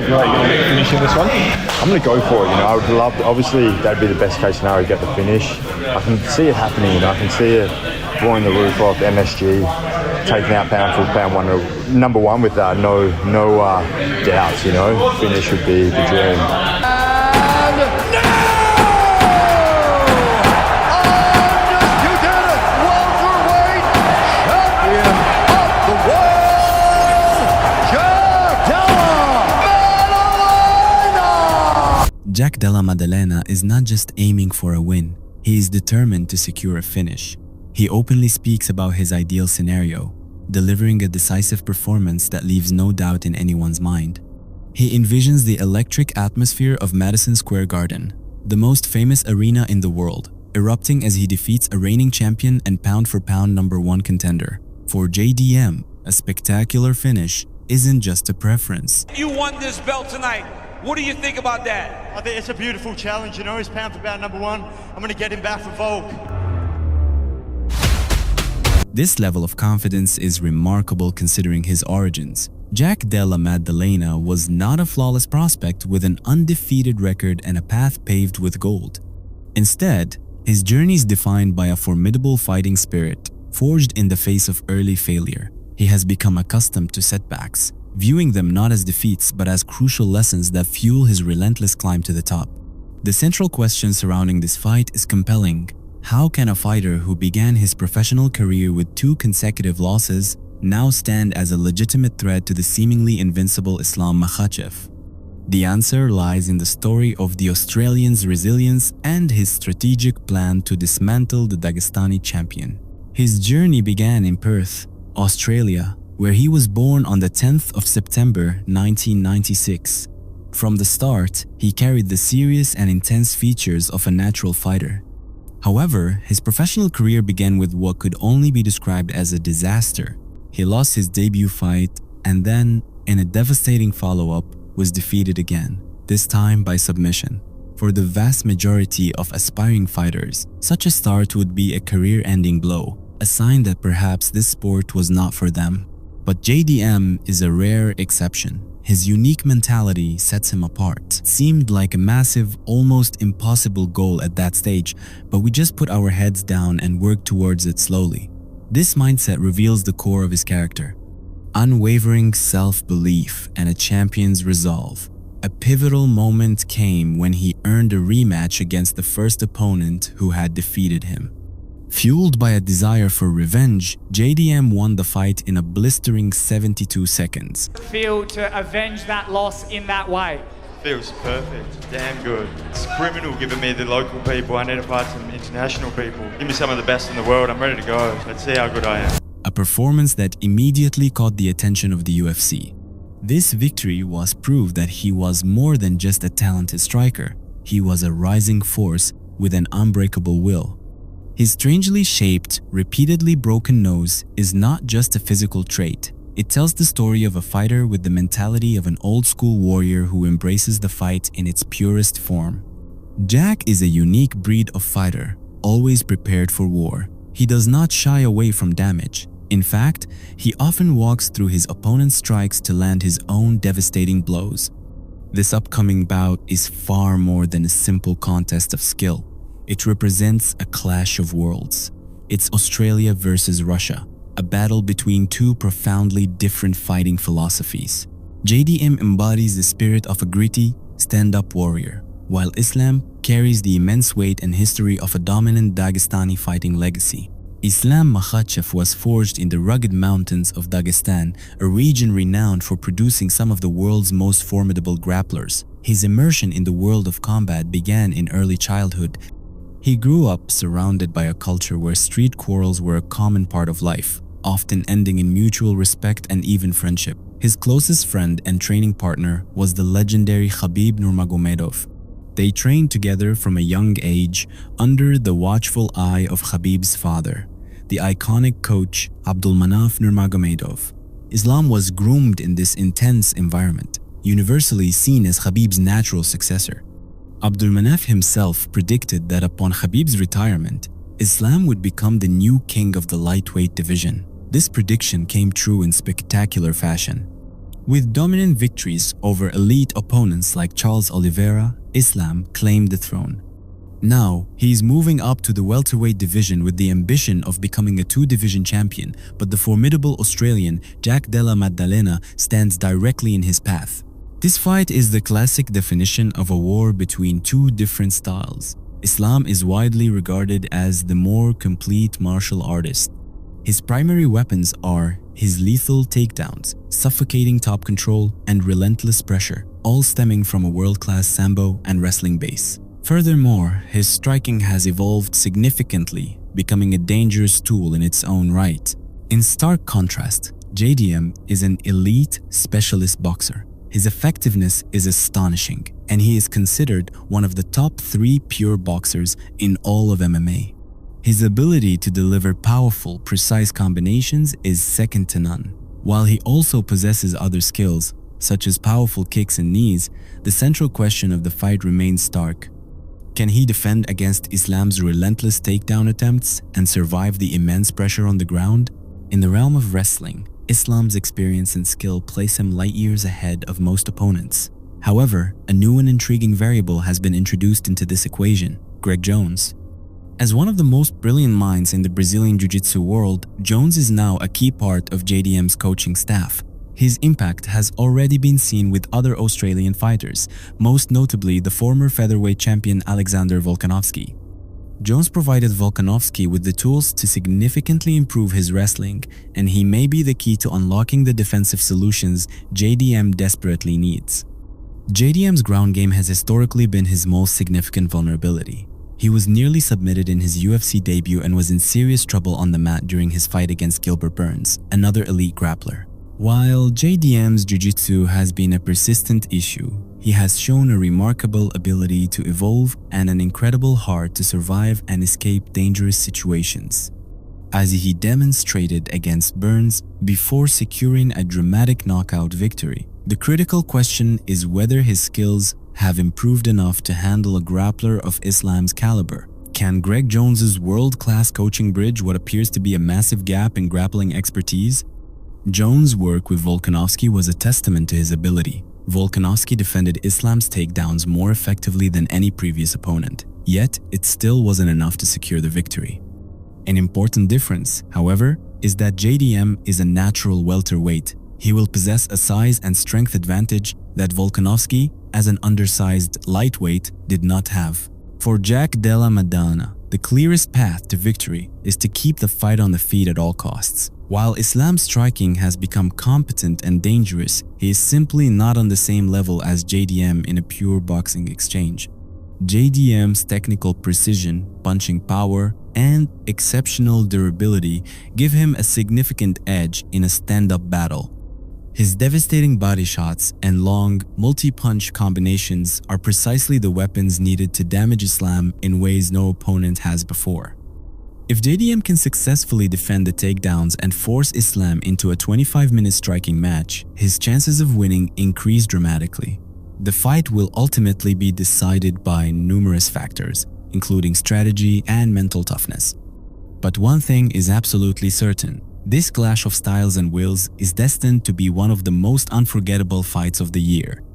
feel like you're going to finish in this one? I'm going to go for it. I would love to, obviously that'd be the best case scenario, get the finish. I can see it happening. I can see it blowing the roof off MSG, taking out pound for pound one, number one with no doubts. Finish would be the dream. Jack Della Maddalena is not just aiming for a win, he is determined to secure a finish. He openly speaks about his ideal scenario, delivering a decisive performance that leaves no doubt in anyone's mind. He envisions the electric atmosphere of Madison Square Garden, the most famous arena in the world, erupting as he defeats a reigning champion and pound-for-pound #1 contender. For JDM, a spectacular finish isn't just a preference. You won this belt tonight. What do you think about that? I think it's a beautiful challenge, he's pound for pound #1. I'm going to get him back for Volk. This level of confidence is remarkable considering his origins. Jack Della Maddalena was not a flawless prospect with an undefeated record and a path paved with gold. Instead, his journey is defined by a formidable fighting spirit, forged in the face of early failure. He has become accustomed to setbacks, viewing them not as defeats but as crucial lessons that fuel his relentless climb to the top. The central question surrounding this fight is compelling. How can a fighter who began his professional career with 2 consecutive losses now stand as a legitimate threat to the seemingly invincible Islam Makhachev? The answer lies in the story of the Australian's resilience and his strategic plan to dismantle the Dagestani champion. His journey began in Perth, Australia, where he was born on the 10th of September 1996. From the start, he carried the serious and intense features of a natural fighter. However, his professional career began with what could only be described as a disaster. He lost his debut fight and then, in a devastating follow-up, was defeated again, this time by submission. For the vast majority of aspiring fighters, such a start would be a career-ending blow, a sign that perhaps this sport was not for them. But JDM is a rare exception. His unique mentality sets him apart. It seemed like a massive, almost impossible goal at that stage, but we just put our heads down and worked towards it slowly. This mindset reveals the core of his character. Unwavering self-belief and a champion's resolve. A pivotal moment came when he earned a rematch against the first opponent who had defeated him. Fueled by a desire for revenge, JDM won the fight in a blistering 72 seconds. Feel to avenge that loss in that way? Feels perfect, damn good. It's criminal giving me the local people. I need to fight some international people. Give me some of the best in the world, I'm ready to go. Let's see how good I am. A performance that immediately caught the attention of the UFC. This victory was proof that he was more than just a talented striker. He was a rising force with an unbreakable will. His strangely shaped, repeatedly broken nose is not just a physical trait. It tells the story of a fighter with the mentality of an old-school warrior who embraces the fight in its purest form. Jack is a unique breed of fighter, always prepared for war. He does not shy away from damage. In fact, he often walks through his opponent's strikes to land his own devastating blows. This upcoming bout is far more than a simple contest of skill. It represents a clash of worlds. It's Australia versus Russia, a battle between 2 profoundly different fighting philosophies. JDM embodies the spirit of a gritty, stand-up warrior, while Islam carries the immense weight and history of a dominant Dagestani fighting legacy. Islam Makhachev was forged in the rugged mountains of Dagestan, a region renowned for producing some of the world's most formidable grapplers. His immersion in the world of combat began in early childhood. He grew up surrounded by a culture where street quarrels were a common part of life, often ending in mutual respect and even friendship. His closest friend and training partner was the legendary Khabib Nurmagomedov. They trained together from a young age under the watchful eye of Khabib's father, the iconic coach Abdulmanaf Nurmagomedov. Islam was groomed in this intense environment, universally seen as Khabib's natural successor. Abdulmanaf himself predicted that upon Khabib's retirement, Islam would become the new king of the lightweight division. This prediction came true in spectacular fashion. With dominant victories over elite opponents like Charles Oliveira, Islam claimed the throne. Now, he is moving up to the welterweight division with the ambition of becoming a two-division champion, but the formidable Australian Jack Della Maddalena stands directly in his path. This fight is the classic definition of a war between two different styles. Islam is widely regarded as the more complete martial artist. His primary weapons are his lethal takedowns, suffocating top control, and relentless pressure, all stemming from a world-class sambo and wrestling base. Furthermore, his striking has evolved significantly, becoming a dangerous tool in its own right. In stark contrast, JDM is an elite specialist boxer. His effectiveness is astonishing, and he is considered one of the top 3 pure boxers in all of MMA. His ability to deliver powerful, precise combinations is second to none. While he also possesses other skills, such as powerful kicks and knees, the central question of the fight remains stark. Can he defend against Islam's relentless takedown attempts and survive the immense pressure on the ground? In the realm of wrestling, Islam's experience and skill place him light years ahead of most opponents. However, a new and intriguing variable has been introduced into this equation: Greg Jones. As one of the most brilliant minds in the Brazilian Jiu-Jitsu world, Jones is now a key part of JDM's coaching staff. His impact has already been seen with other Australian fighters, most notably the former featherweight champion Alexander Volkanovski. Jones provided Volkanovski with the tools to significantly improve his wrestling, and he may be the key to unlocking the defensive solutions JDM desperately needs. JDM's ground game has historically been his most significant vulnerability. He was nearly submitted in his UFC debut and was in serious trouble on the mat during his fight against Gilbert Burns, another elite grappler. While JDM's jiu-jitsu has been a persistent issue, he has shown a remarkable ability to evolve and an incredible heart to survive and escape dangerous situations, as he demonstrated against Burns before securing a dramatic knockout victory. The critical question is whether his skills have improved enough to handle a grappler of Islam's caliber. Can Greg Jones's world-class coaching bridge what appears to be a massive gap in grappling expertise? Jones' work with Volkanovski was a testament to his ability. Volkanovski defended Islam's takedowns more effectively than any previous opponent, yet it still wasn't enough to secure the victory. An important difference, however, is that JDM is a natural welterweight. He will possess a size and strength advantage that Volkanovski, as an undersized lightweight, did not have. For Jack Della Maddalena, the clearest path to victory is to keep the fight on the feet at all costs. While Islam's striking has become competent and dangerous, he is simply not on the same level as JDM in a pure boxing exchange. JDM's technical precision, punching power, and exceptional durability give him a significant edge in a stand-up battle. His devastating body shots and long, multi-punch combinations are precisely the weapons needed to damage Islam in ways no opponent has before. If JDM can successfully defend the takedowns and force Islam into a 25-minute striking match, his chances of winning increase dramatically. The fight will ultimately be decided by numerous factors, including strategy and mental toughness. But one thing is absolutely certain: this clash of styles and wills is destined to be one of the most unforgettable fights of the year.